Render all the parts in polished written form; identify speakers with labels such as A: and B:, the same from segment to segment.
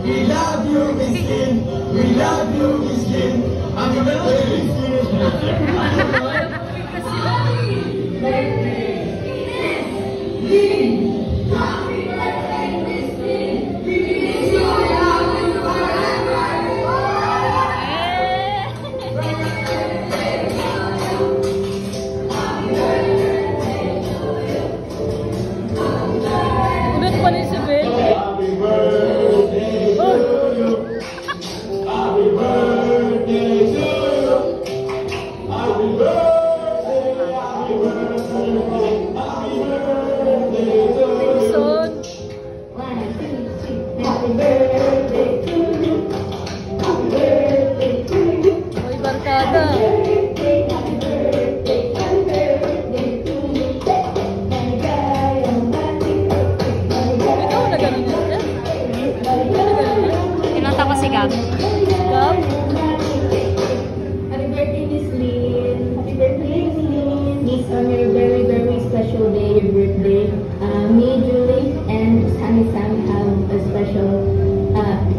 A: We love you, Miss Lynn. We love you, Miss Lynn. Happy birthday, Miss Lynn.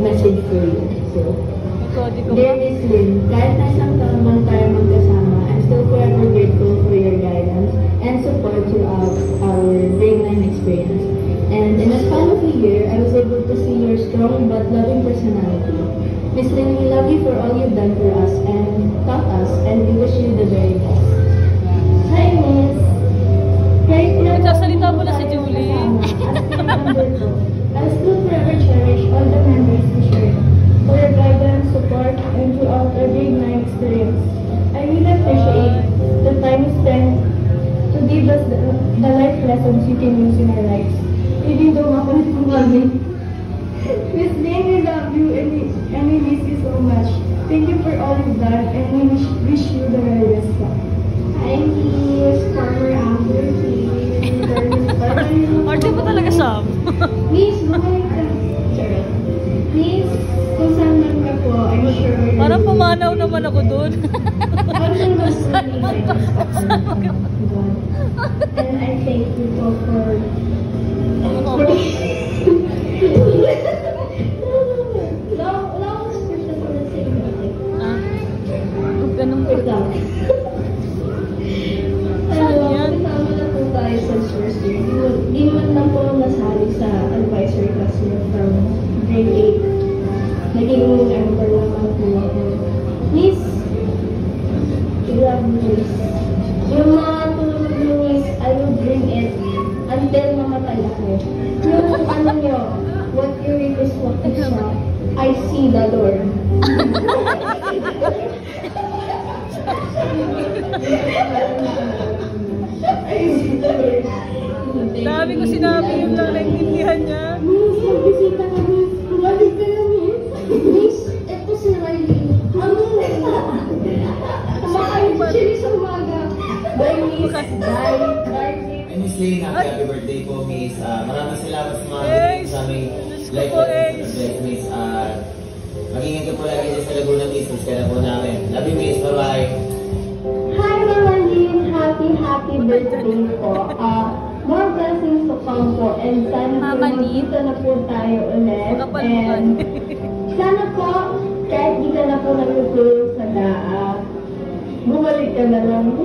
B: Message for you. So, dear Miss Lynn, kahit na isang taon man tayo magkasama, I'm still forever grateful for your guidance and support throughout our grade 9 experience. And in a span of a year, I was able to see your strong but loving personality. Miss Lynn, we love you for all you've done for us and taught us, and we wish you the very best. Hi, Miss! Kahit
C: nagsasalita mo na si Julie.
B: I'll still forever cherish all the memories we shared, for your guidance, support, and throughout our grade 9 experience. I really appreciate the time you spent to give us the life lessons you can use in our lives. Even though makulit mo kami. Miss Lynn, we love you and we miss you so much. Thank you for all you've done, and we wish you the very best. Hi, Miss Farmer Amber, please.
C: Arte pa talaga, Sam.
B: Miss, bumalik ka. Miss, kung saan man ka po, I'm sure you're...
C: Parang pumanaw naman ako doon.
B: And I thank you po for...
C: Ganun po.
B: Di man lang po nasali sa advisory class niyo from grade 8. Naging member naman po ako. Miss, grab Miss. Yung mga tulog niyo, Miss, I will bring it until mamatay ako. Yung ano niyo, what you read is what you saw. I see the Lord.
C: Dami ko sinabi yung lang naintindihan niya.
B: Miss, magbisita ka, Miss. Bumalik ka na, Miss. Miss, eto si Riley. Ano na? Kumakain pa siya sa umaga. Bye, Miss. Bye. Bye,
A: Miss Lynn, happy birthday po, Miss. Maraming salamat sa mga sa aming life Miss. Mag-ingat ka po lagi dyan sa Laguna, Miss. Miss ka na po namin. Love you, Miss. Bye-bye.
B: Hi, Mama Lynn. Happy birthday po. More blessings to come po. And sana po magkita na po tayo ulit. And sana po, kahit di ka na po nagtutulong sa DAA, bumalik ka na lang.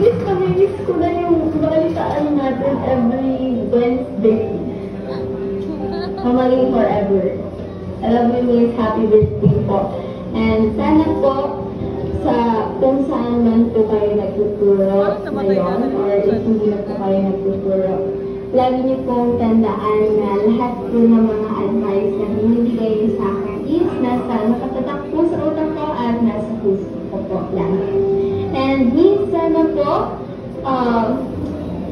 B: Miss, kami-miss ko na yung balitaan natin every Wednesday. Mamaling forever. I love you, Miss. Happy birthday po. And sana po, sa kung saan man po kayo nagtuturo ngayon, or if hindi na po kayo nagtuturo, lagi niyo pong tandaan na lahat po ng mga advice na binibigay niyo sa akin is nasa nakatatak po sa utak ko at nasa puso ko po lagi. And minsan na po,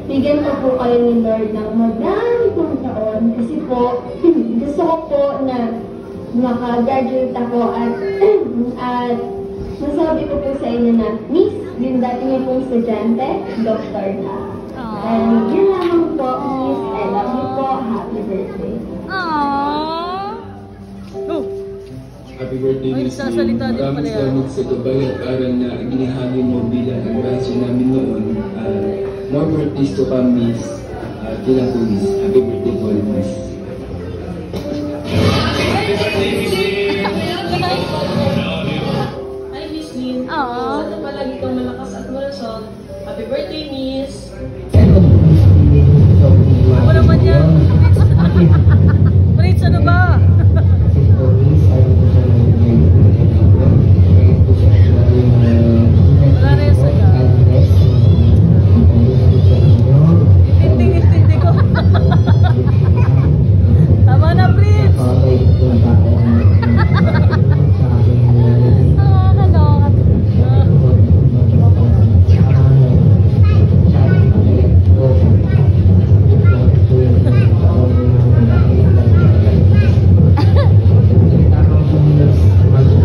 B: bigyan ko po kayo ni Lord ng madami pong taon kasi po, gusto ko po na maka-graduate ako at masabi ko po sa inyo na, Miss, yung dati niyo pong estudyante, Dr. na. And yun lamang po, Miss. I love you po. Happy birthday.
C: Aww. Oh.
D: Happy birthday, Miss Lynn. Maraming
C: yan.
D: salamat sa gabay at aral na ginahagi mo bilang advisor namin noon. More birthdays to come, Miss. Kailan po, Miss. Happy birthday po, Miss.
E: Hi, Miss Lynn.
C: Aww.
E: Sana palagi kang malakas at malusog. Happy birthday, Miss.
C: Ano naman yan? Fritz, ano ba? Wala na yung saga. Intindi ko. Tama na, Fritz!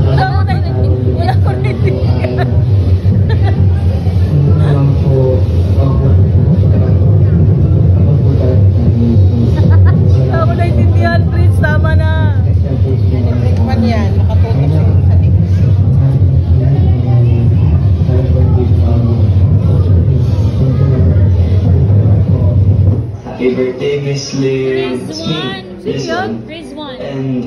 C: Wala ko naintindihan. Wala ko naintindihan, Fritz. Tama na.
E: Electric fan yan. Nakatutok sa kanik.
F: Happy birthday, Miss Lynn. It's me,
C: Rizwan.
F: Rizwan. And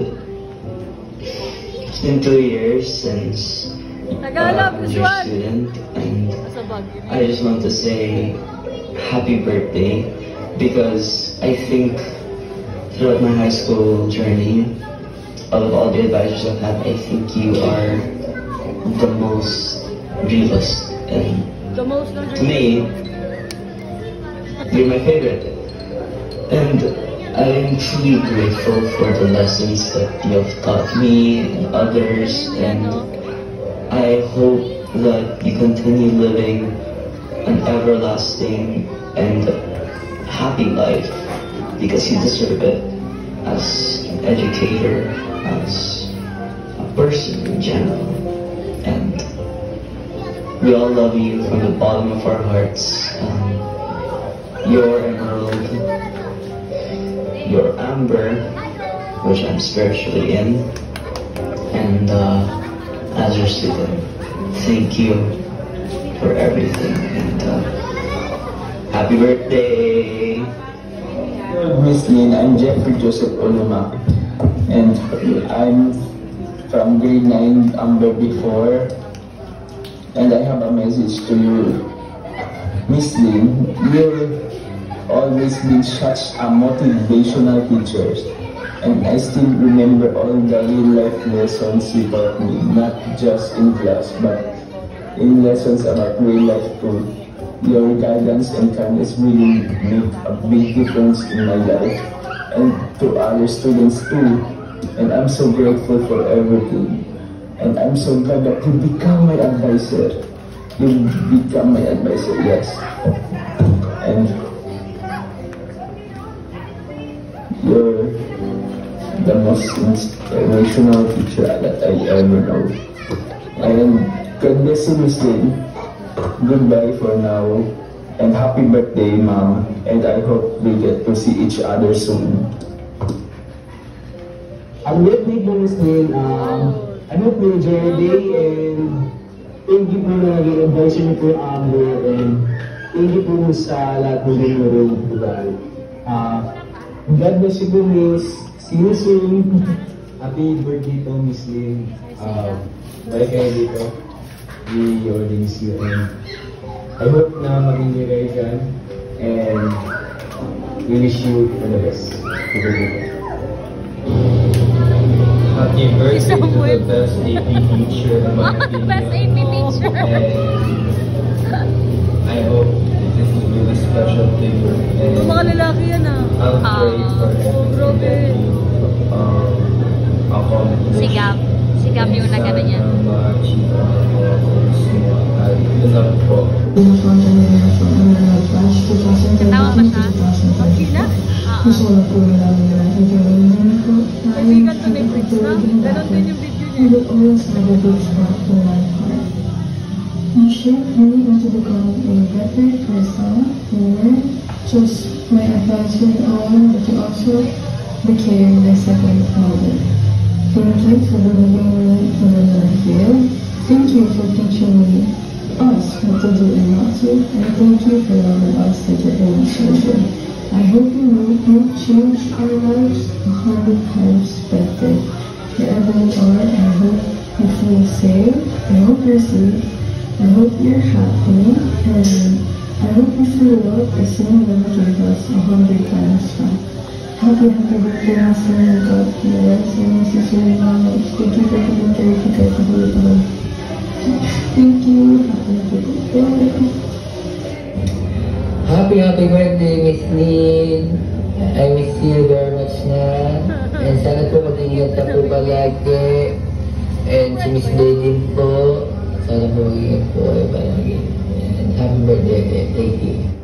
F: it's been 2 years since
C: Tagalog,
F: I'm your
C: Rizwan.
F: student, and
C: Sa Baguio.
F: I just want to say happy birthday because I think throughout my high school journey, of all the advisors I've had, I think you are the most realist, and
C: The most
F: to me, you're my favorite. And I am truly grateful for the lessons that you have taught me and others, and I hope that you continue living an everlasting and happy life because you deserve it as an educator, as a person in general. And we all love you from the bottom of our hearts. You're Emerald, you're Amber, which I'm spiritually in, and as your student, thank you for everything, and happy birthday!
D: Miss Lynn, I'm Jeffrey Joseph Oluma, and I'm from grade 9 Amber before, and I have a message to you. Miss Lynn, you've always been such a motivational teacher, and I still remember all the real life lessons you taught me, not just in class, but in lessons about real life too. Your guidance and kindness really make a big difference in my life and to other students too. And I'm so grateful for everything. And I'm so glad that you become my advisor. You become my advisor, yes. And you're the most inspirational teacher that I ever know. And God bless you, Miss Lynn. Goodbye for now. And happy birthday, Mom. And I hope we get to see each other soon.
G: Happy birthday po, Miss Lynn. I hope you enjoy your day, and thank you po na naging advisor niyo po yung Amber, and thank you po sa lahat ng dinuro ng buwan. God bless you po, Miss. See you soon.
H: Happy birthday po, Miss Lynn. Bye kayo dito. We already miss you, and I hope na maging new kayo dyan, and we wish you for the best.
A: Happy birthday to the best AP teacher in my opinion.
C: Best AP teacher.
A: And I hope this will be a special to you.
C: Yung mga lalaki yan
A: I'll pray for everything that you accomplish.
C: Sigam yung nagano niya.
A: Ma-achieve ang mga goals mo. At yun lang po.
C: Katawa pa siya? Okay na? Kaibigan to ni Fritz na. Ganon din yung video niya.
B: I'm sure coming into the goal a better person, more just my advisor and all, but you also became my second father. Thank you for believing me for the life. Thank you for teaching me us what to do and not to, and thank you for loving us as your own children. I hope you will help change our lives 100 times better. safe. I hope you're safe. I hope you're happy. And I hope you feel love the same way you gave us 100 times now. Happy birthday, Master. God bless. And Sister Mama, thank you for taking care of you guys the whole time. Thank you.
I: Happy birthday, Miss Lynn. I miss you very much na. And sana po mag-ingat ka po palagi. And si Miss Day din po. Sana po mag-ingat po. And happy birthday again. Thank you.